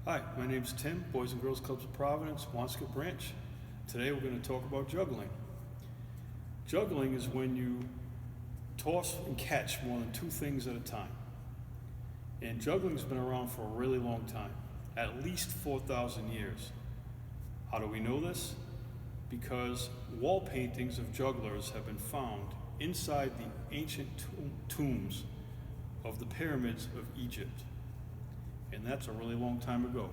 Hi, my name's Tim, Boys and Girls Clubs of Providence, Wanscott Branch. Today we're going to talk about juggling. Juggling is when you toss and catch more than two things at a time. And juggling's been around for a really long time, at least 4,000 years. How do we know this? Because wall paintings of jugglers have been found inside the ancient tombs of the pyramids of Egypt. And that's a really long time ago,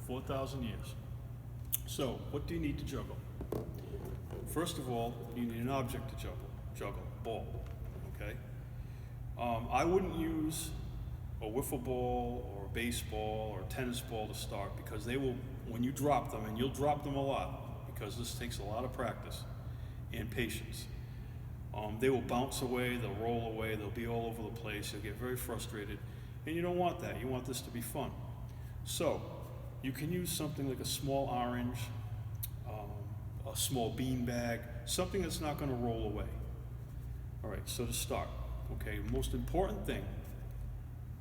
4,000 years. So, what do you need to juggle? First of all, you need an object to juggle, a ball, okay? I wouldn't use a wiffle ball or a baseball or a tennis ball to start, because they will, when you drop them, and you'll drop them a lot, because this takes a lot of practice and patience. They will bounce away, they'll roll away, they'll be all over the place, you'll get very frustrated. And you don't want that. You want this to be fun. So, you can use something like a small orange, a small bean bag, something that's not going to roll away. All right, so to start, okay, the most important thing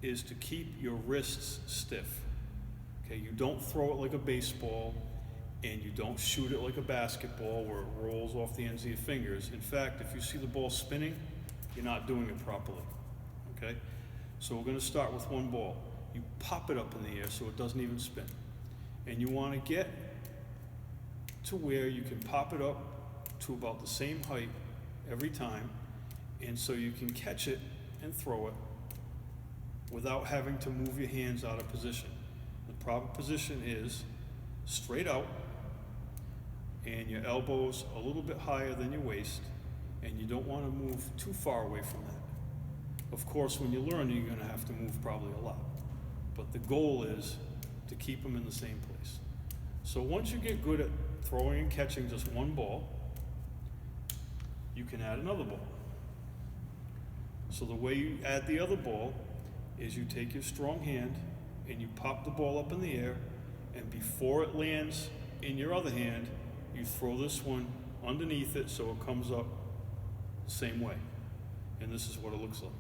is to keep your wrists stiff. Okay, you don't throw it like a baseball, and you don't shoot it like a basketball where it rolls off the ends of your fingers. In fact, if you see the ball spinning, you're not doing it properly. Okay? So we're going to start with one ball. You pop it up in the air so it doesn't even spin. And you want to get to where you can pop it up to about the same height every time, and so you can catch it and throw it without having to move your hands out of position. The proper position is straight out, and your elbows a little bit higher than your waist, and you don't want to move too far away from that. Of course, when you learn, you're going to have to move probably a lot. But the goal is to keep them in the same place. So once you get good at throwing and catching just one ball, you can add another ball. So the way you add the other ball is you take your strong hand and you pop the ball up in the air, and before it lands in your other hand, you throw this one underneath it so it comes up the same way. And this is what it looks like.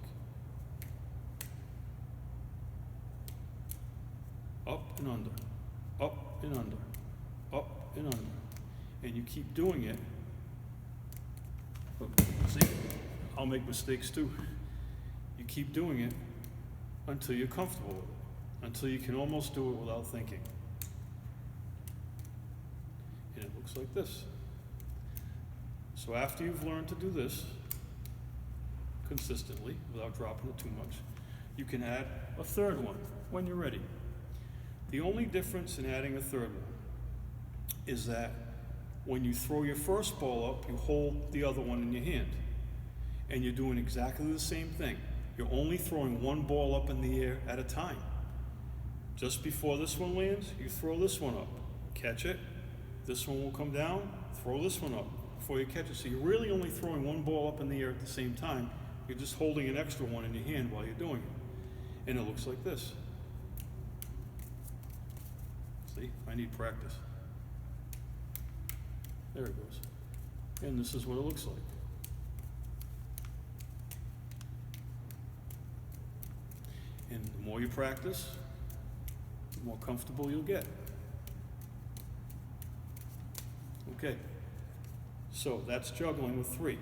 Up and under, up and under, up and under. And you keep doing it. See, I'll make mistakes too. You keep doing it until you're comfortable with it, until you can almost do it without thinking. And it looks like this. So after you've learned to do this consistently, without dropping it too much, you can add a third one when you're ready. The only difference in adding a third one is that when you throw your first ball up, you hold the other one in your hand. And you're doing exactly the same thing. You're only throwing one ball up in the air at a time. Just before this one lands, you throw this one up. Catch it. This one will come down. Throw this one up before you catch it. So you're really only throwing one ball up in the air at the same time. You're just holding an extra one in your hand while you're doing it. And it looks like this. See, I need practice. There it goes. And this is what it looks like. And the more you practice, the more comfortable you'll get. Okay, so that's juggling with three.